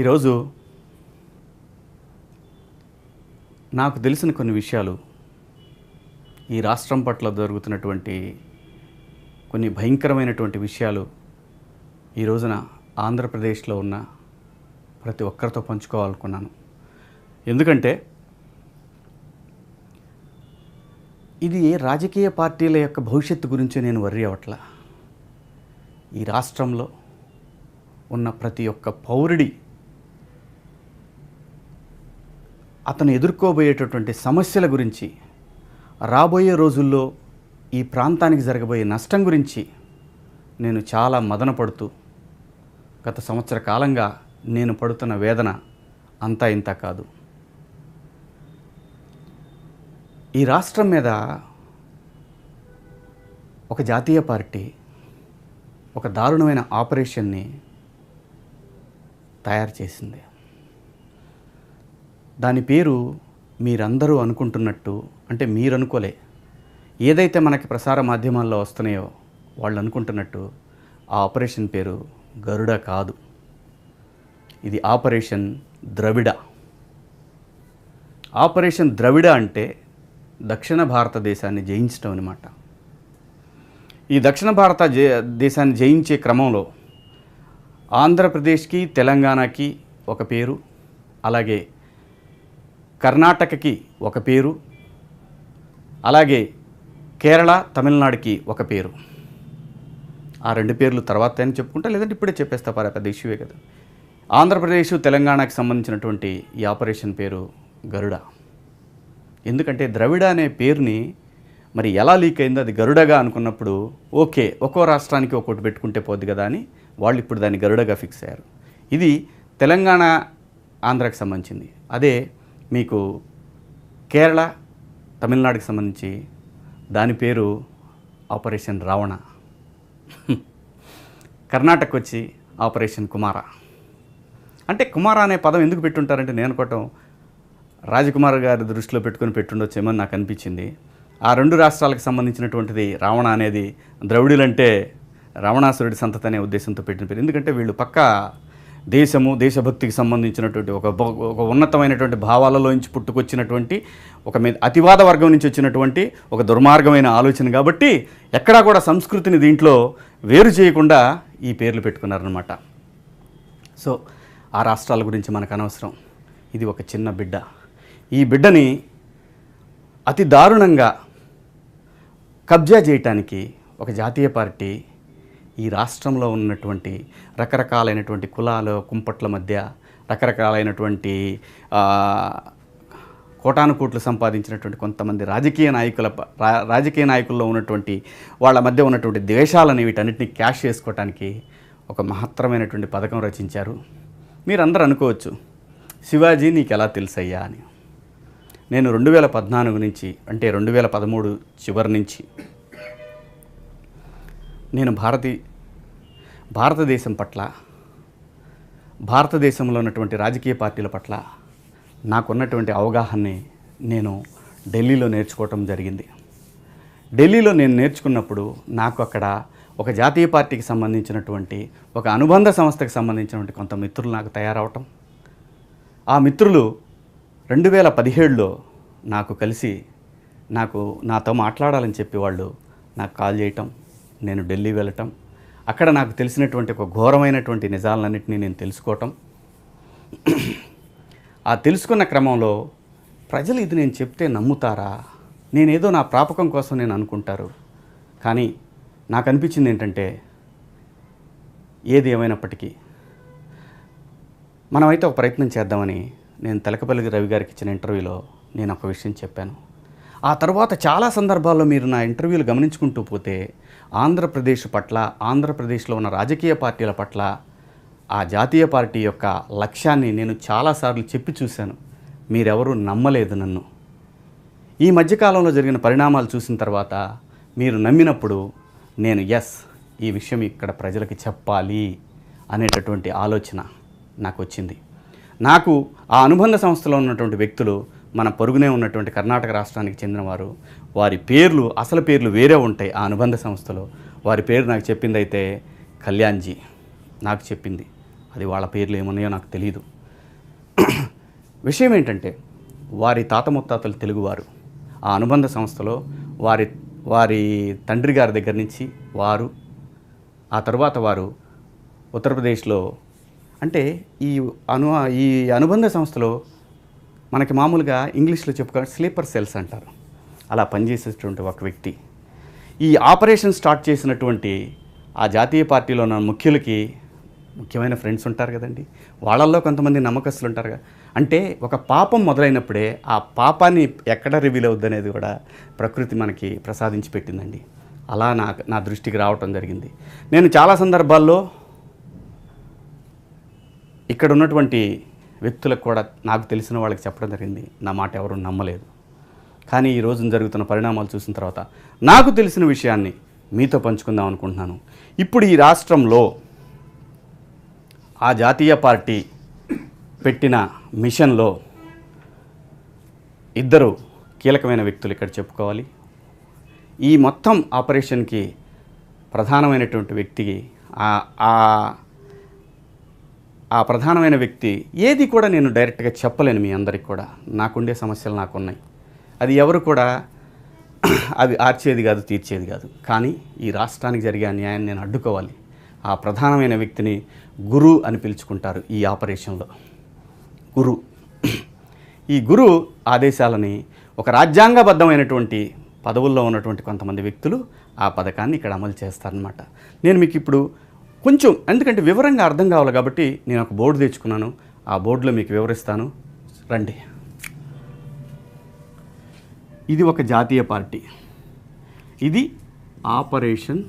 ఈరోజు నాకు తెలిసిన కొన్ని విషయాలు ఈ రాష్ట్రం పట్ల జరుగుతున్నటువంటి కొన్ని భయంకరమైనటువంటి విషయాలు ఈ రోజున ఆంధ్రప్రదేశ్లో ఉన్న ప్రతి ఒక్కరితో పంచుకోవాలనుకున్నాను. ఎందుకంటే ఇది ఏ రాజకీయ పార్టీల యొక్క భవిష్యత్తు గురించి నేను వర్రీ అవ్వట్లా. ఈ రాష్ట్రంలో ఉన్న ప్రతి ఒక్క పౌరుడి అతను ఎదుర్కోబోయేటటువంటి సమస్యల గురించి, రాబోయే రోజుల్లో ఈ ప్రాంతానికి జరగబోయే నష్టం గురించి నేను చాలా మదనపడుతూ గత సంవత్సర కాలంగా నేను పడుతున్న వేదన అంతా ఇంత కాదు. ఈ రాష్ట్రం మీద ఒక జాతీయ పార్టీ ఒక దారుణమైన ఆపరేషన్ని తయారు చేసింది. దాని పేరు మీరందరూ అనుకుంటున్నట్టు, అంటే మీరు అనుకోలే, ఏదైతే మనకి ప్రసార మాధ్యమాల్లో వస్తున్నాయో వాళ్ళు అనుకుంటున్నట్టు ఆ ఆపరేషన్ పేరు గరుడ కాదు. ఇది ఆపరేషన్ ద్రవిడ. ఆపరేషన్ ద్రవిడ అంటే దక్షిణ భారతదేశాన్ని జయించడం అన్నమాట. ఈ దక్షిణ భారతదేశాన్ని జయించే క్రమంలో ఆంధ్రప్రదేశ్కి, తెలంగాణకి ఒక పేరు, అలాగే కర్ణాటకకి ఒక పేరు, అలాగే కేరళ, తమిళనాడుకి ఒక పేరు. ఆ రెండు పేర్లు తర్వాత అని చెప్పుకుంటా, లేదంటే ఇప్పుడే చెప్పేస్తా, పెద్ద ఇష్యూవే కదా. ఆంధ్రప్రదేశ్, తెలంగాణకి సంబంధించినటువంటి ఈ ఆపరేషన్ పేరు గరుడ. ఎందుకంటే ద్రవిడ అనే పేరుని మరి ఎలా లీక్ అయిందో అది గరుడగా అనుకున్నప్పుడు ఓకే, ఒక్కో రాష్ట్రానికి ఒక్కొక్కటి పెట్టుకుంటే పోద్ది కదా అని వాళ్ళు ఇప్పుడు దాన్ని గరుడగా ఫిక్స్ అయ్యారు. ఇది తెలంగాణ, ఆంధ్రాకి సంబంధించింది. అదే మీకు కేరళ, తమిళనాడుకి సంబంధించి దాని పేరు ఆపరేషన్ రావణ. కర్ణాటక వచ్చి ఆపరేషన్ కుమార. అంటే కుమార అనే పదం ఎందుకు పెట్టుంటారంటే నేను అనుకోవటం రాజకుమార్ గారి దృష్టిలో పెట్టుకొని పెట్టుండొచ్చేమని నాకు అనిపించింది. ఆ రెండు రాష్ట్రాలకు సంబంధించినటువంటిది రావణ అనేది ద్రవిడులంటే రావణాసురుడి సంతతి అనే ఉద్దేశంతో పెట్టిన పేరు. ఎందుకంటే వీళ్ళు పక్కా దేశము, దేశభక్తికి సంబంధించినటువంటి ఒక ఉన్నతమైనటువంటి భావాలలోంచి పుట్టుకొచ్చినటువంటి ఒక అతివాద వర్గం నుంచి వచ్చినటువంటి ఒక దుర్మార్గమైన ఆలోచన కాబట్టి ఎక్కడా కూడా సంస్కృతిని దీంట్లో వేరు చేయకుండా ఈ పేర్లు పెట్టుకున్నారనమాట. సో ఆ రాష్ట్రాల గురించి మనకు అనవసరం. ఇది ఒక చిన్న బిడ్డ. ఈ బిడ్డని అతి దారుణంగా కబ్జా చేయటానికి ఒక జాతీయ పార్టీ ఈ రాష్ట్రంలో ఉన్నటువంటి రకరకాలైనటువంటి కులాల కుంపట్ల మధ్య, రకరకాలైనటువంటి కోటాను కోట్లు సంపాదించినటువంటి కొంతమంది రాజకీయ నాయకుల్లో ఉన్నటువంటి వాళ్ళ మధ్య ఉన్నటువంటి ద్వేషాలని వీటన్నిటిని క్యాష్ చేసుకోవటానికి ఒక మహత్తరమైనటువంటి పథకం రచించారు. మీరందరూ అనుకోవచ్చు, శివాజీ నీకు ఎలా తెలుసయ్యా అని. నేను 2014 నుంచి, అంటే 2013 చివరి నుంచి నేను భారతదేశం పట్ల, భారతదేశంలో ఉన్నటువంటి రాజకీయ పార్టీల పట్ల నాకున్నటువంటి అవగాహనని నేను ఢిల్లీలో నేర్చుకోవటం జరిగింది. ఢిల్లీలో నేను నేర్చుకున్నప్పుడు నాకు అక్కడ ఒక జాతీయ పార్టీకి సంబంధించినటువంటి ఒక అనుబంధ సంస్థకి సంబంధించినటువంటి కొంత మిత్రులు నాకు తయారవటం, ఆ మిత్రులు 2017లో నాకు కలిసి నాతో మాట్లాడాలని చెప్పి వాళ్ళు నాకు కాల్ చేయటం, నేను ఢిల్లీ వెళ్ళటం, అక్కడ నాకు తెలిసినటువంటి ఒక ఘోరమైనటువంటి నిజాలన్నింటినీ నేను తెలుసుకోవటం. ఆ తెలుసుకున్న క్రమంలో ప్రజలు ఇది నేను చెప్తే నమ్ముతారా, నేనేదో నా ప్రాపకం కోసం నేను అనుకుంటారు. కానీ నాకు అనిపించింది ఏంటంటే, ఏది ఏమైనప్పటికీ మనమైతే ఒక ప్రయత్నం చేద్దామని నేను తెలకపల్లి రవి గారికి ఇచ్చిన ఇంటర్వ్యూలో నేను ఒక విషయం చెప్పాను. ఆ తర్వాత చాలా సందర్భాల్లో మీరు నా ఇంటర్వ్యూలు గమనించుకుంటూ పోతే ఆంధ్రప్రదేశ్ పట్ల, ఆంధ్రప్రదేశ్లో ఉన్న రాజకీయ పార్టీల పట్ల ఆ జాతీయ పార్టీ యొక్క లక్ష్యాన్ని నేను చాలాసార్లు చెప్పి చూశాను. మీరెవరూ నమ్మలేదు నన్ను. ఈ మధ్యకాలంలో జరిగిన పరిణామాలు చూసిన తర్వాత మీరు నమ్మినప్పుడు నేను ఈ విషయం ఇక్కడ ప్రజలకి చెప్పాలి అనేటటువంటి ఆలోచన నాకు వచ్చింది. నాకు ఆ అనుబంధ సంస్థలో ఉన్నటువంటి వ్యక్తులు మన పొరుగునే ఉన్నటువంటి కర్ణాటక రాష్ట్రానికి చెందినవారు, వారి పేర్లు, అసలు పేర్లు వేరే ఉంటాయి ఆ అనుబంధ సంస్థలో. వారి పేరు నాకు చెప్పింది అయితే కళ్యాణ్జీ నాకు చెప్పింది. అది వాళ్ళ పేర్లు ఏమున్నాయో నాకు తెలియదు. విషయం ఏంటంటే వారి తాత ముత్తాతలు తెలుగువారు. ఆ అనుబంధ సంస్థలో వారి వారి తండ్రి గారి దగ్గర నుంచి వారు, ఆ తర్వాత వారు ఉత్తరప్రదేశ్లో, అంటే ఈ అనుబంధ సంస్థలో మనకి మామూలుగా ఇంగ్లీష్లో చెప్పుకోవాలి స్లీపర్ సెల్స్ అంటారు. అలా పనిచేసేటువంటి ఒక వ్యక్తి ఈ ఆపరేషన్ స్టార్ట్ చేసినటువంటి ఆ జాతీయ పార్టీలో ఉన్న ముఖ్యులకి ముఖ్యమైన ఫ్రెండ్స్ ఉంటారు కదండి, వాళ్ళల్లో కొంతమంది నమ్మకస్తులు ఉంటారు కదా. అంటే ఒక పాపం మొదలైనప్పుడే ఆ పాపాన్ని ఎక్కడ రివీల్ అవుద్ది అనేది కూడా ప్రకృతి మనకి ప్రసాదించి పెట్టిందండి. అలా నా దృష్టికి రావటం జరిగింది. నేను చాలా సందర్భాల్లో ఇక్కడ ఉన్నటువంటి వ్యక్తులకు కూడా నాకు తెలిసిన వాళ్ళకి చెప్పడం జరిగింది. నా మాట ఎవరు నమ్మలేదు. కానీ ఈ రోజున జరుగుతున్న పరిణామాలు చూసిన తర్వాత నాకు తెలిసిన విషయాన్ని మీతో పంచుకుందాం అనుకుంటున్నాను. ఇప్పుడు ఈ రాష్ట్రంలో ఆ జాతీయ పార్టీ పెట్టిన మిషన్లో ఇద్దరు కీలకమైన వ్యక్తులు ఇక్కడ చెప్పుకోవాలి. ఈ మొత్తం ఆపరేషన్కి ప్రధానమైనటువంటి వ్యక్తికి ఆ ప్రధానమైన వ్యక్తి ఏది కూడా నేను డైరెక్ట్గా చెప్పలేను. మీ అందరికి కూడా నాకుండే సమస్యలు నాకున్నాయి. అది ఎవరు కూడా అవి ఆర్చేది కాదు, తీర్చేది కాదు. కానీ ఈ రాష్ట్రానికి జరిగే అన్యాయాన్ని నేను అడ్డుకోవాలి. ఆ ప్రధానమైన వ్యక్తిని గురు అని పిలుచుకుంటారు ఈ ఆపరేషన్లో. గురు, ఈ గురు ఆదేశాలని ఒక రాజ్యాంగబద్ధమైనటువంటి పదవుల్లో ఉన్నటువంటి కొంతమంది వ్యక్తులు ఆ పథకాన్ని ఇక్కడ అమలు చేస్తారనమాట. నేను మీకు ఇప్పుడు కొంచెం, ఎందుకంటే వివరంగా అర్థం కావాలి కాబట్టి నేను ఒక బోర్డు తెచ్చుకున్నాను. ఆ బోర్డులో మీకు వివరిస్తాను, రండి. ఇది ఒక జాతీయ పార్టీ. ఇది ఆపరేషన్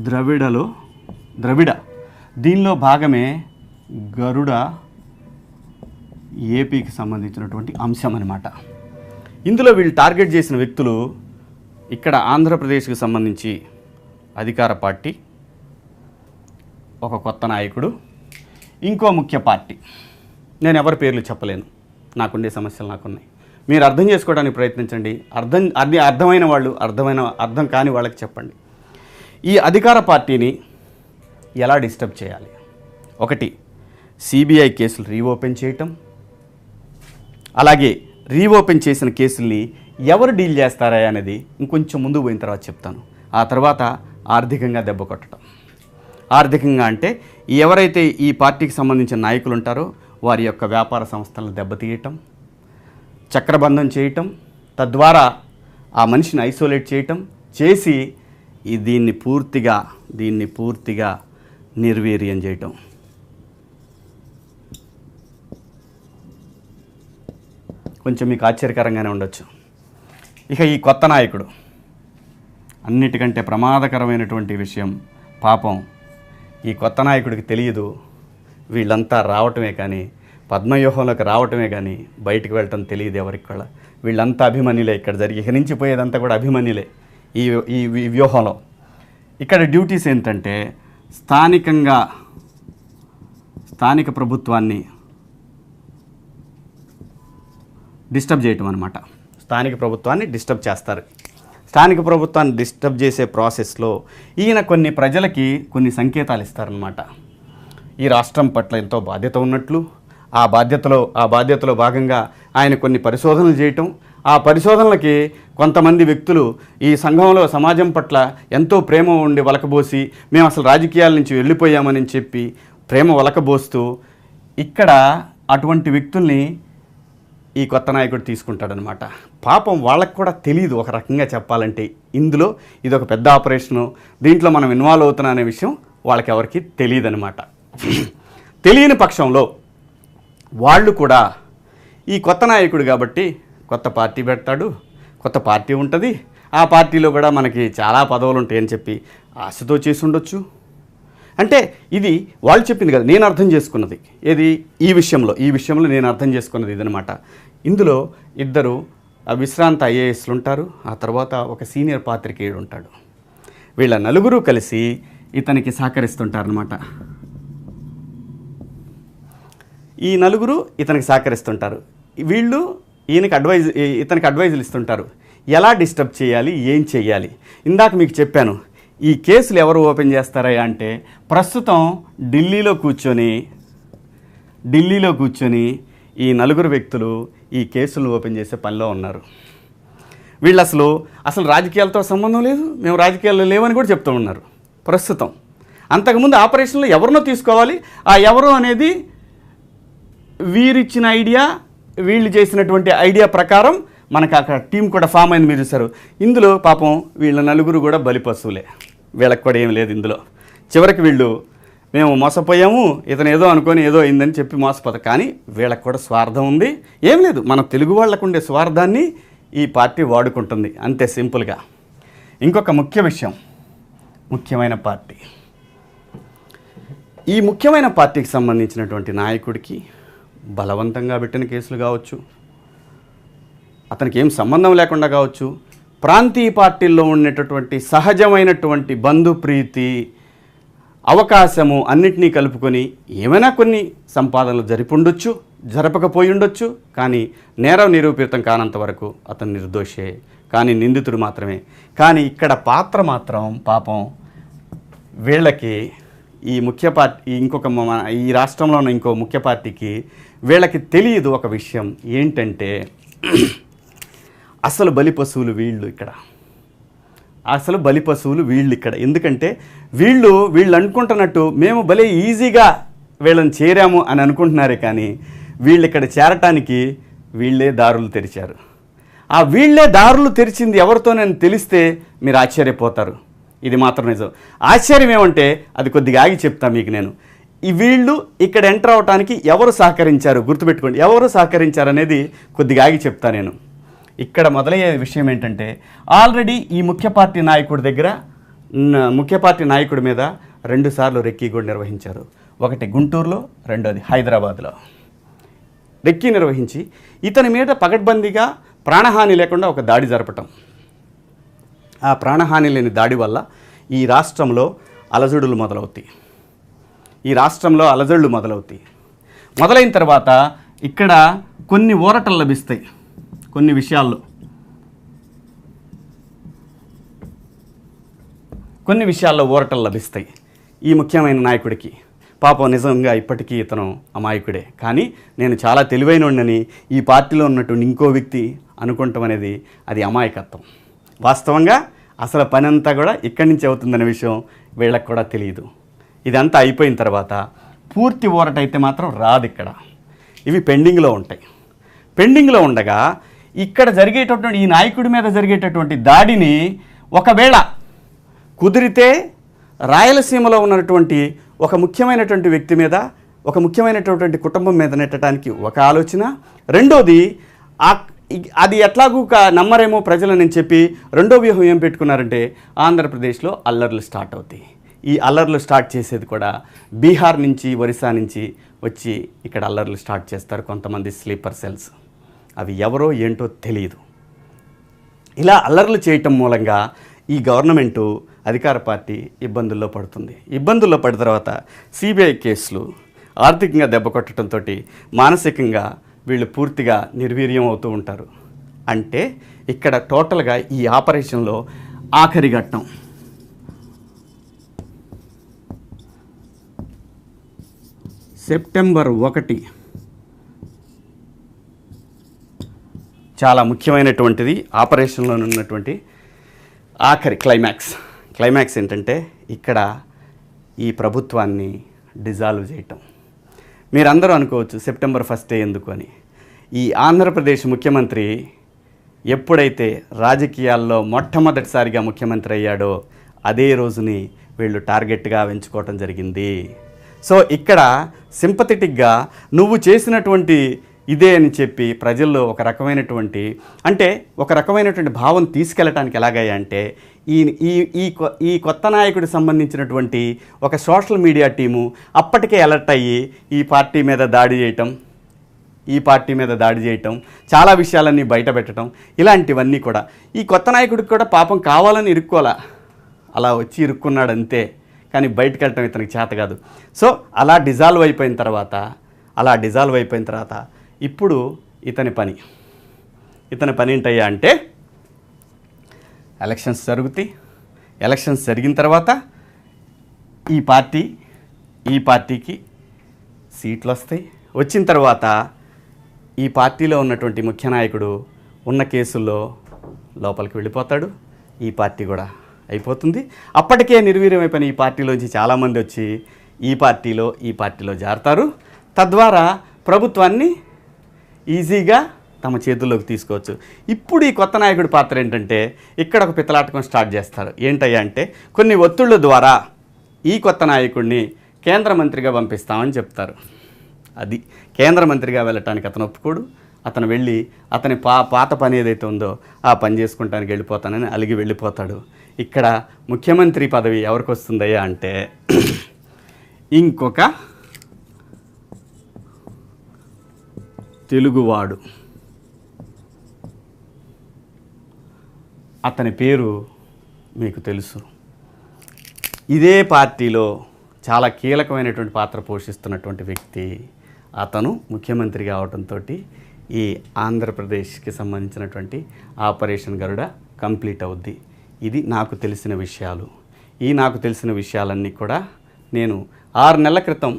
ద్రవిడ. దీనిలో భాగమే గరుడ ఏపీకి సంబంధించినటువంటి అంశం అన్నమాట. ఇందులో వీళ్ళు టార్గెట్ చేసిన వ్యక్తులు ఇక్కడ ఆంధ్రప్రదేశ్కి సంబంధించి అధికార పార్టీ, ఒక కొత్త నాయకుడు, ఇంకో ముఖ్య పార్టీ. నేను ఎవరి పేర్లు చెప్పలేను, నాకుండే సమస్యలు నాకున్నాయి. మీరు అర్థం చేసుకోవడానికి ప్రయత్నించండి. అర్థమైన వాళ్ళు అర్థం కాని వాళ్ళకి చెప్పండి. ఈ అధికార పార్టీని ఎలా డిస్టర్బ్ చేయాలి? ఒకటి, సిబిఐ కేసులు రీఓపెన్ చేయటం, అలాగే రీఓపెన్ చేసిన కేసుల్ని ఎవరు డీల్ చేస్తారా అనేది ఇంకొంచెం ముందుకు పోయిన తర్వాత చెప్తాను. ఆ తర్వాత ఆర్థికంగా దెబ్బ కొట్టడం. ఆర్థికంగా అంటే ఎవరైతే ఈ పార్టీకి సంబంధించిన నాయకులు ఉంటారో వారి యొక్క వ్యాపార సంస్థలను దెబ్బతీయటం, చక్రబంధం చేయటం, తద్వారా ఆ మనిషిని ఐసోలేట్ చేయటం, చేసి దీన్ని పూర్తిగా నిర్వీర్యం చేయటం. కొంచెం మీకు ఆశ్చర్యకరంగానే ఉండొచ్చు. ఇక ఈ కొత్త నాయకుడు, అన్నిటికంటే ప్రమాదకరమైనటువంటి విషయం, పాపం ఈ కొత్త నాయకుడికి తెలియదు వీళ్ళంతా రావటమే కానీ, పద్మవ్యూహంలోకి రావటమే కానీ బయటికి వెళ్ళటం తెలియదు ఎవరికి కూడా. వీళ్ళంతా అభిమన్యులే. ఇక్కడ జరిగి ఇక నుంచి పోయేదంతా కూడా అభిమన్యులే ఈ వ్యూహంలో. ఇక్కడ డ్యూటీస్ ఏంటంటే స్థానిక ప్రభుత్వాన్ని డిస్టర్బ్ చేయటం అన్నమాట. స్థానిక ప్రభుత్వాన్ని డిస్టర్బ్ చేస్తారు. స్థానిక ప్రభుత్వాన్ని డిస్టర్బ్ చేసే ప్రాసెస్లో ఈయన కొన్ని ప్రజలకి కొన్ని సంకేతాలు ఇస్తారనమాట. ఈ రాష్ట్రం పట్ల ఎంతో బాధ్యత ఉన్నట్లు, ఆ బాధ్యతలో భాగంగా ఆయన కొన్ని పరిశోధనలు చేయటం, ఆ పరిశోధనలకి కొంతమంది వ్యక్తులు ఈ సంఘంలో సమాజం పట్ల ఎంతో ప్రేమ ఉండి వలకబోసి మేము అసలు రాజకీయాల నుంచి వెళ్ళిపోయామని చెప్పి ప్రేమ వలకబోస్తూ ఇక్కడ అటువంటి వ్యక్తుల్ని ఈ కొత్త నాయకుడు తీసుకుంటాడనమాట. పాపం వాళ్ళకు కూడా తెలియదు ఒక రకంగా చెప్పాలంటే. ఇందులో ఇది ఒక పెద్ద ఆపరేషను, దీంట్లో మనం ఇన్వాల్వ్ అవుతున్నా అనే విషయం వాళ్ళకి ఎవరికి తెలియదు అనమాట. తెలియని పక్షంలో వాళ్ళు కూడా ఈ కొత్త నాయకుడు కాబట్టి కొత్త పార్టీ పెడతాడు, కొత్త పార్టీ ఉంటుంది, ఆ పార్టీలో కూడా మనకి చాలా పదవులు ఉంటాయని చెప్పి ఆశతో చేసి ఉండొచ్చు. అంటే ఇది వాళ్ళు చెప్పింది కదా, నేను అర్థం చేసుకున్నది. ఏది ఈ విషయంలో నేను అర్థం చేసుకున్నది ఇదనమాట. ఇందులో ఇద్దరు విశ్రాంత ఐఏఎస్లు ఉంటారు, ఆ తర్వాత ఒక సీనియర్ పాత్రికేయుడు ఉంటాడు. వీళ్ళ నలుగురు కలిసి ఇతనికి సహకరిస్తుంటారనమాట. ఈ నలుగురు ఇతనికి సహకరిస్తుంటారు. వీళ్ళు ఇతనికి అడ్వైజులు ఇస్తుంటారు. ఎలా డిస్టర్బ్ చేయాలి, ఏం చేయాలి. ఇందాక మీకు చెప్పాను, ఈ కేసులు ఎవరు ఓపెన్ చేస్తారా అంటే ప్రస్తుతం ఢిల్లీలో కూర్చొని ఈ నలుగురు వ్యక్తులు ఈ కేసులు ఓపెన్ చేసే పనిలో ఉన్నారు. వీళ్ళు అసలు రాజకీయాలతో సంబంధం లేదు, మేము రాజకీయాల్లో లేవని కూడా చెప్తూ ఉన్నారు ప్రస్తుతం. అంతకుముందు ఆపరేషన్లో ఎవరినో తీసుకోవాలి, ఆ ఎవరో అనేది వీరిచ్చిన ఐడియా, వీళ్ళు చేసినటువంటి ఐడియా ప్రకారం మనకు అక్కడ టీం కూడా ఫామ్ అయింది. మీరు చూసారు. ఇందులో పాపం వీళ్ళ నలుగురు కూడా బలిపశువులే, వీళ్ళకి కూడా ఏం లేదు ఇందులో. చివరికి వీళ్ళు మేము మోసపోయాము, ఇతను ఏదో అనుకొని ఏదో అయిందని చెప్పి మోసపోతారు. కానీ వీళ్ళకి కూడా స్వార్థం ఉంది, ఏం లేదు. మన తెలుగు వాళ్ళకు ఉండే స్వార్థాన్ని ఈ పార్టీ వాడుకుంటుంది, అంతే సింపుల్గా. ఇంకొక ముఖ్య విషయం, ముఖ్యమైన పార్టీ, ఈ ముఖ్యమైన పార్టీకి సంబంధించినటువంటి నాయకుడికి బలవంతంగా పెట్టిన కేసులు కావచ్చు, అతనికి ఏం సంబంధం లేకుండా కావచ్చు, ప్రాంతీయ పార్టీల్లో ఉండేటటువంటి సహజమైనటువంటి బంధుప్రీతి, అవకాశము అన్నిటినీ కలుపుకొని ఏమైనా కొన్ని సంపాదనలు జరిపుండొచ్చు, జరపకపోయి ఉండొచ్చు. కానీ నేరం నిరూపితం కానంత వరకు అతను నిర్దోషే, కానీ నిందితుడు మాత్రమే. కానీ ఇక్కడ పాత్ర మాత్రం పాపం వీళ్ళకి ఈ ముఖ్య పార్టీ ఈ రాష్ట్రంలో ఉన్న ఇంకో ముఖ్య పార్టీకి వీళ్ళకి తెలియదు ఒక విషయం ఏంటంటే అసలు బలిపశువులు వీళ్ళు ఇక్కడ. ఎందుకంటే వీళ్ళు అనుకుంటున్నట్టు మేము భలే ఈజీగా వీళ్ళని చేరాము అని అనుకుంటున్నారే, కానీ వీళ్ళు ఇక్కడ చేరటానికి వీళ్ళే దారులు తెరిచారు. ఆ వీళ్ళే దారులు తెరిచింది ఎవరితోనని తెలిస్తే మీరు ఆశ్చర్యపోతారు. ఇది మాత్రం నిజం. ఆశ్చర్యం ఏమంటే అది కొద్దిగా ఆగి చెప్తా మీకు నేను. ఈ వీళ్ళు ఇక్కడ ఎంటర్ అవడానికి ఎవరు సహకరించారు గుర్తుపెట్టుకోండి. ఎవరు సహకరించారు అనేది కొద్దిగా ఆగి చెప్తా నేను. ఇక్కడ మొదలయ్యే విషయం ఏంటంటే ఆల్రెడీ ఈ ముఖ్య పార్టీ నాయకుడి మీద 2 సార్లు రెక్కీ కూడా నిర్వహించారు. ఒకటి గుంటూరులో, రెండోది హైదరాబాద్లో రెక్కీ నిర్వహించి ఇతని మీద పకడ్బందీగా ప్రాణహాని లేకుండా ఒక దాడి జరపటం. ఆ ప్రాణహాని లేని దాడి వల్ల ఈ రాష్ట్రంలో అలజడులు మొదలవుతాయి. మొదలైన తర్వాత ఇక్కడ కొన్ని ఊరటలు లభిస్తాయి, కొన్ని విషయాల్లో ఊరటలు లభిస్తాయి ఈ ముఖ్యమైన నాయకుడికి. పాపం నిజంగా ఇప్పటికీ ఇతను అమాయకుడే, కానీ నేను చాలా తెలివైనోడినని ఈ పార్టీలో ఉన్నటువంటి ఇంకో వ్యక్తి అనుకుంటాం అనేది అది అమాయకత్వం. వాస్తవంగా అసలు పని అంతా కూడా ఇక్కడి నుంచి అవుతుందనే విషయం వీళ్ళకి కూడా తెలియదు. ఇదంతా అయిపోయిన తర్వాత పూర్తి ఊరట అయితే మాత్రం రాదు. ఇక్కడ ఇవి పెండింగ్లో ఉంటాయి. పెండింగ్లో ఉండగా ఇక్కడ జరిగేటటువంటి ఈ నాయకుడి మీద జరిగేటటువంటి దాడిని ఒకవేళ కుదిరితే రాయలసీమలో ఉన్నటువంటి ఒక ముఖ్యమైనటువంటి వ్యక్తి మీద, ఒక ముఖ్యమైనటువంటి కుటుంబం మీద నెట్టడానికి ఒక ఆలోచన. రెండోది అది ఎట్లాగూ నమ్మరేమో ప్రజలని చెప్పి రెండో వ్యూహం ఏం పెట్టుకున్నారంటే ఆంధ్రప్రదేశ్లో అల్లర్లు స్టార్ట్ అవుతాయి. ఈ అల్లర్లు స్టార్ట్ చేసేది కూడా బీహార్ నుంచి, ఒరిస్సా నుంచి వచ్చి ఇక్కడ అల్లర్లు స్టార్ట్ చేస్తారు కొంతమంది స్లీపర్ సెల్స్. అవి ఎవరో ఏంటో తెలియదు. ఇలా అల్లర్లు చేయటం మూలంగా ఈ గవర్నమెంటు, అధికార పార్టీ ఇబ్బందుల్లో పడిన తర్వాత సిబిఐ కేసులు ఆర్థికంగా దెబ్బ కొట్టడంతో మానసికంగా వీళ్ళు పూర్తిగా నిర్వీర్యం అవుతూ ఉంటారు. అంటే ఇక్కడ టోటల్గా ఈ ఆపరేషన్లో ఆఖరి ఘట్టం సెప్టెంబర్ 1 చాలా ముఖ్యమైనటువంటిది. ఆపరేషన్లో ఉన్నటువంటి ఆఖరి క్లైమాక్స్ ఏంటంటే ఇక్కడ ఈ ప్రభుత్వాన్ని డిజాల్వ్ చేయటం. మీరందరూ అనుకోవచ్చు సెప్టెంబర్ 1 ఎందుకు అని. ఈ ఆంధ్రప్రదేశ్ ముఖ్యమంత్రి ఎప్పుడైతే రాజకీయాల్లో మొట్టమొదటిసారిగా ముఖ్యమంత్రి అయ్యాడో అదే రోజుని వీళ్ళు టార్గెట్గా ఎంచుకోవటం జరిగింది. సో ఇక్కడ సింపథెటిక్గా నువ్వు చేసినటువంటి ఇదే అని చెప్పి ప్రజల్లో ఒక రకమైనటువంటి భావం తీసుకెళ్ళటానికి ఎలాగయ్యా అంటే ఈ కొత్త నాయకుడికి సంబంధించినటువంటి ఒక సోషల్ మీడియా టీము అప్పటికే అలర్ట్ అయ్యి ఈ పార్టీ మీద దాడి చేయటం, చాలా విషయాలన్నీ బయట పెట్టడం, ఇలాంటివన్నీ కూడా ఈ కొత్త నాయకుడికి కూడా పాపం కావాలని అలా వచ్చి ఇరుక్కున్నాడు అంతే. కానీ బయటకు వెళ్ళటం ఇతనికి చేత కాదు. సో అలా డిజాల్వ్ అయిపోయిన తర్వాత ఇప్పుడు ఇతని పని ఏంటయ్యా అంటే ఎలక్షన్స్ జరుగుతాయి. ఎలక్షన్స్ జరిగిన తర్వాత ఈ పార్టీకి సీట్లు వస్తాయి. వచ్చిన తర్వాత ఈ పార్టీలో ఉన్నటువంటి ముఖ్య నాయకుడు ఉన్న కేసుల్లో లోపలికి వెళ్ళిపోతాడు. ఈ పార్టీ కూడా అయిపోతుంది. అప్పటికే నిర్వీర్యమైపోయిన ఈ పార్టీలోంచి చాలామంది వచ్చి ఈ పార్టీలో జారుతారు. తద్వారా ప్రభుత్వాన్ని ఈజీగా తమ చేతుల్లోకి తీసుకోవచ్చు. ఇప్పుడు ఈ కొత్త నాయకుడి పాత్ర ఏంటంటే ఇక్కడ ఒక పిత్తలాటకం స్టార్ట్ చేస్తారు. ఏంటయ్యా అంటే కొన్ని ఒత్తిళ్ల ద్వారా ఈ కొత్త నాయకుడిని కేంద్ర మంత్రిగా పంపిస్తామని చెప్తారు. అది కేంద్ర మంత్రిగా వెళ్ళటానికి అతను ఒప్పుకోడు. అతను వెళ్ళి అతని పాత పని ఏదైతే ఉందో ఆ పని చేసుకుంటానికి వెళ్ళిపోతానని అలిగి వెళ్ళిపోతాడు. ఇక్కడ ముఖ్యమంత్రి పదవి ఎవరికి వస్తుందయ్యా అంటే ఇంకొక తెలుగువాడు, అతని పేరు మీకు తెలుసు. ఇదే పార్టీలో చాలా కీలకమైనటువంటి పాత్ర పోషిస్తున్నటువంటి వ్యక్తి. అతను ముఖ్యమంత్రి కావడంతో ఈ ఆంధ్రప్రదేశ్కి సంబంధించినటువంటి ఆపరేషన్ గరుడ కంప్లీట్ అవుద్ది. ఇది నాకు తెలిసిన విషయాలు. ఈ నాకు తెలిసిన విషయాలన్నీ కూడా నేను 6 నెలల క్రితం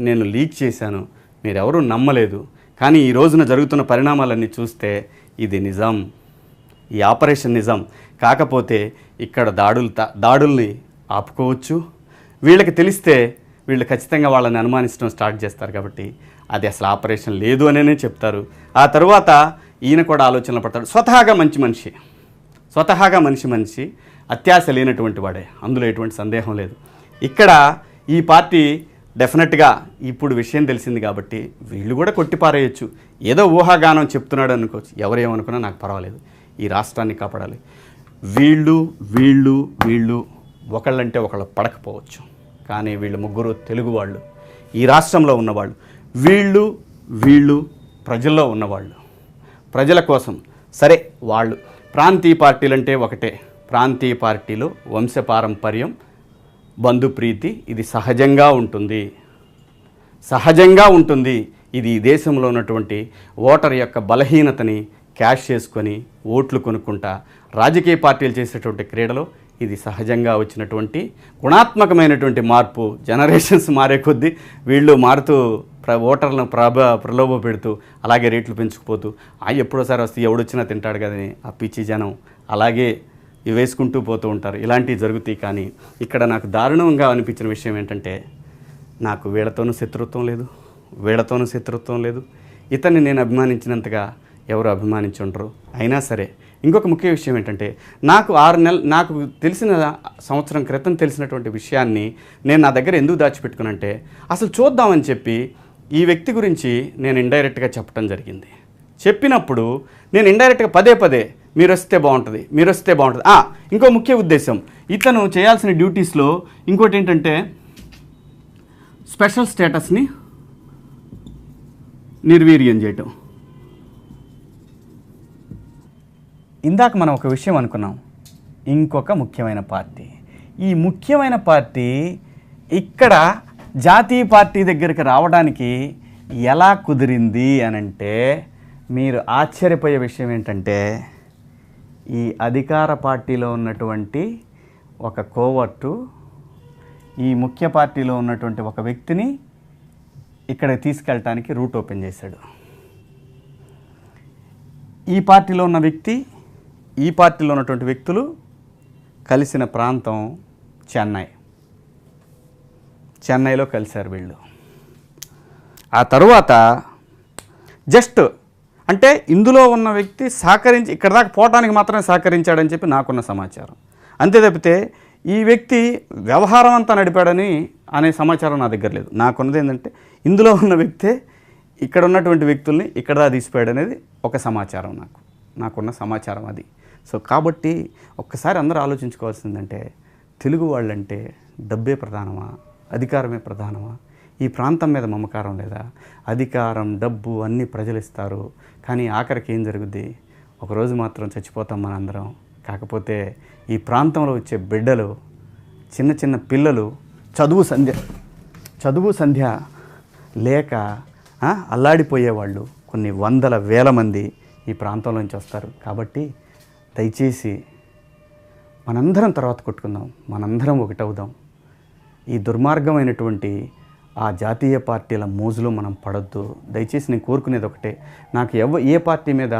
నేను లీక్ చేశాను. మీరెవరూ నమ్మలేదు. కానీ ఈ రోజున జరుగుతున్న పరిణామాలన్నీ చూస్తే ఇది నిజం. ఈ ఆపరేషన్ నిజం. కాకపోతే ఇక్కడ దాడుల్ని ఆపుకోవచ్చు. వీళ్ళకి తెలిస్తే వీళ్ళు ఖచ్చితంగా వాళ్ళని అనుమానించడం స్టార్ట్ చేస్తారు. కాబట్టి అది అసలు ఆపరేషన్ లేదు అనే చెప్తారు. ఆ తర్వాత ఈయన కూడా ఆలోచనలు పడతాడు. స్వతహాగా మనిషి అత్యాశ లేనటువంటి వాడే, అందులో ఎటువంటి సందేహం లేదు. ఇక్కడ ఈ పార్టీ డెఫినెట్గా ఇప్పుడు విషయం తెలిసింది కాబట్టి వీళ్ళు కూడా కొట్టిపారేయచ్చు. ఏదో ఊహాగానం చెప్తున్నాడు అనుకోవచ్చు. ఎవరేమనుకున్నా నాకు పర్వాలేదు. ఈ రాష్ట్రాన్ని కాపాడాలి. వీళ్ళు ఒకళ్ళంటే ఒకళ్ళు పడకపోవచ్చు. కానీ వీళ్ళు ముగ్గురు తెలుగు వాళ్ళు, ఈ రాష్ట్రంలో ఉన్నవాళ్ళు. వీళ్ళు ప్రజల్లో ఉన్నవాళ్ళు, ప్రజల కోసం. సరే, వాళ్ళు ప్రాంతీయ పార్టీలు అంటే ఒకటే. ప్రాంతీయ పార్టీలో వంశపారంపర్యం, బంధుప్రీతి ఇది సహజంగా ఉంటుంది. ఇది ఈ దేశంలో ఉన్నటువంటి ఓటర్ యొక్క బలహీనతని క్యాష్ చేసుకొని ఓట్లు కొనుక్కుంటా రాజకీయ పార్టీలు చేసేటువంటి క్రీడలో ఇది సహజంగా వచ్చినటువంటి గుణాత్మకమైనటువంటి మార్పు. జనరేషన్స్ మారే కొద్దీ వీళ్ళు మారుతూ ఓటర్లను ప్రలోభ పెడుతూ అలాగే రేట్లు పెంచుకుపోతూ ఎప్పుడోసారి వస్తే ఎవడొచ్చినా తింటాడు కదని ఆ పిచ్చి జనం అలాగే వేసుకుంటూ పోతూ ఉంటారు. ఇలాంటివి జరుగుతాయి. కానీ ఇక్కడ నాకు దారుణంగా అనిపించిన విషయం ఏంటంటే నాకు వీళ్ళతోనూ శత్రుత్వం లేదు. ఇతన్ని నేను అభిమానించినంతగా ఎవరు అభిమానించుండరు. అయినా సరే ఇంకొక ముఖ్య విషయం ఏంటంటే నాకు 6 నెలలు నాకు తెలిసిన సంవత్సరం క్రితం తెలిసినటువంటి విషయాన్ని నేను నా దగ్గర ఎందుకు దాచిపెట్టుకునంటే అసలు చూద్దామని చెప్పి ఈ వ్యక్తి గురించి నేను ఇండైరెక్ట్గా చెప్పడం జరిగింది. చెప్పినప్పుడు నేను ఇండైరెక్ట్గా పదే మీరు వస్తే బాగుంటుంది. ఇంకో ముఖ్య ఉద్దేశం, ఇతను చేయాల్సిన డ్యూటీస్లో ఇంకోటి ఏంటంటే స్పెషల్ స్టేటస్ని నిర్వీర్యం చేయటం. ఇందాక మనం ఒక విషయం అనుకున్నాం, ఇంకొక ముఖ్యమైన పార్టీ. ఈ ముఖ్యమైన పార్టీ ఇక్కడ జాతీయ పార్టీ దగ్గరికి రావడానికి ఎలా కుదిరింది అనంటే మీరు ఆశ్చర్యపోయే విషయం ఏంటంటే ఈ అధికార పార్టీలో ఉన్నటువంటి ఒక కోవర్టు ఈ ముఖ్య పార్టీలో ఉన్నటువంటి ఒక వ్యక్తిని ఇక్కడ తీసుకెళ్ళటానికి రూట్ ఓపెన్ చేశాడు. ఈ పార్టీలో ఉన్న వ్యక్తి, ఈ పార్టీలో ఉన్నటువంటి వ్యక్తులు కలిసిన ప్రాంతం చెన్నైలో కలిశారు వీళ్ళు. ఆ తరువాత జస్ట్ అంటే ఇందులో ఉన్న వ్యక్తి సహకరించి ఇక్కడ దాకా పోవటానికి మాత్రమే సహకరించాడని చెప్పి నాకున్న సమాచారం. అంతే తప్పితే ఈ వ్యక్తి వ్యవహారం అంతా నడిపాడని అనే సమాచారం నా దగ్గర లేదు. నాకున్నది ఏంటంటే ఇందులో ఉన్న వ్యక్తే ఇక్కడ ఉన్నటువంటి వ్యక్తుల్ని ఇక్కడ తీసిపోయాడు అనేది ఒక సమాచారం. నాకున్న సమాచారం అది. సో కాబట్టి ఒక్కసారి అందరూ ఆలోచించుకోవాల్సిందంటే తెలుగు వాళ్ళంటే డబ్బే ప్రధానమా, అధికారమే ప్రధానమా? ఈ ప్రాంతం మీద మమకారం లేదా? అధికారం, డబ్బు అన్నీ ప్రజలు ఇస్తారు. కానీ ఆఖరికి ఏం జరుగుద్ది? ఒకరోజు మాత్రం చచ్చిపోతాం మనందరం. కాకపోతే ఈ ప్రాంతంలో వచ్చే బిడ్డలు, చిన్న చిన్న పిల్లలు చదువు సంధ్య లేక అల్లాడిపోయేవాళ్ళు కొన్ని వందల వేల మంది ఈ ప్రాంతంలోంచి వస్తారు. కాబట్టి దయచేసి మనందరం తర్వాత కొట్టుకుందాం, మనందరం ఒకటవుదాం. ఈ దుర్మార్గమైనటువంటి ఆ జాతీయ పార్టీల మోజులో మనం పడొద్దు. దయచేసి నేను కోరుకునేది ఒకటే, నాకు ఏ పార్టీ మీద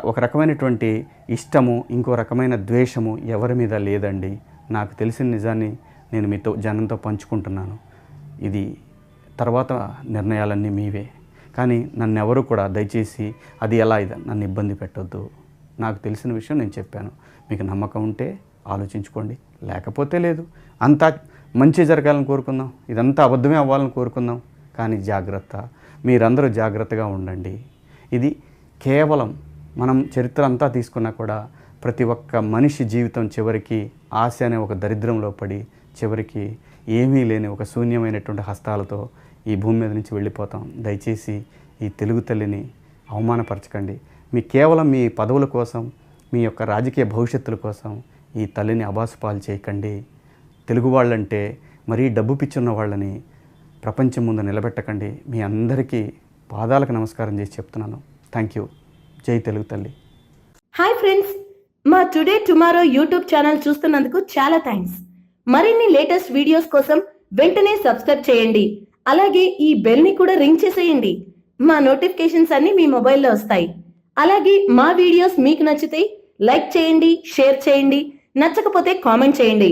ఒక రకమైనటువంటి ఇష్టము, ఇంకో రకమైన ద్వేషము ఎవరి మీద లేదండి. నాకు తెలిసిన నిజాన్ని నేను మీతో జనంతో పంచుకుంటున్నాను. ఇది తర్వాత నిర్ణయాలన్నీ మీవే. కానీ నన్ను ఎవరు కూడా దయచేసి అది ఎలా ఇది నన్ను ఇబ్బంది పెట్టొద్దు. నాకు తెలిసిన విషయం నేను చెప్పాను. మీకు నమ్మకం ఉంటే ఆలోచించుకోండి, లేకపోతే లేదు. అంతా మంచి జరగాలని కోరుకుందాం, ఇదంతా అబద్ధమే అవ్వాలని కోరుకుందాం. కానీ జాగ్రత్త, మీరందరూ జాగ్రత్తగా ఉండండి. ఇది కేవలం మనం చరిత్ర అంతా తీసుకున్నా కూడా ప్రతి ఒక్క మనిషి జీవితం చివరికి ఆశ అనే ఒక దరిద్రంలో పడి చివరికి ఏమీ లేని ఒక శూన్యమైనటువంటి హస్తాలతో ఈ భూమి మీద నుంచి వెళ్ళిపోతాం. దయచేసి ఈ తెలుగు తల్లిని అవమానపరచకండి. కేవలం మీ పదవుల కోసం, మీ యొక్క రాజకీయ భవిష్యత్తుల కోసం ఈ తల్లిని అబాసుపాలు చేయకండి. తెలుగు వాళ్ళంటే మరీ డబ్బు పిచ్చున్న వాళ్ళని ప్రపంచం ముందు నిలబెట్టకండి. మీ అందరికీ పాదాలకు నమస్కారం చేసి చెప్తున్నాను. Thank you. జై తెలుగు తల్లి. హాయ్ ఫ్రెండ్స్, మా టుడే టుమారో యూట్యూబ్ ఛానల్ చూస్తున్నందుకు చాలా థ్యాంక్స్. మరిన్ని లేటెస్ట్ వీడియోస్ కోసం వెంటనే సబ్స్క్రైబ్ చేయండి. అలాగే ఈ బెల్ ని కూడా రింగ్ చేసేయండి. మా నోటిఫికేషన్స్ అన్ని మీ మొబైల్లో వస్తాయి. అలాగే మా వీడియోస్ మీకు నచ్చితే లైక్ చేయండి, షేర్ చేయండి, నచ్చకపోతే కామెంట్ చేయండి.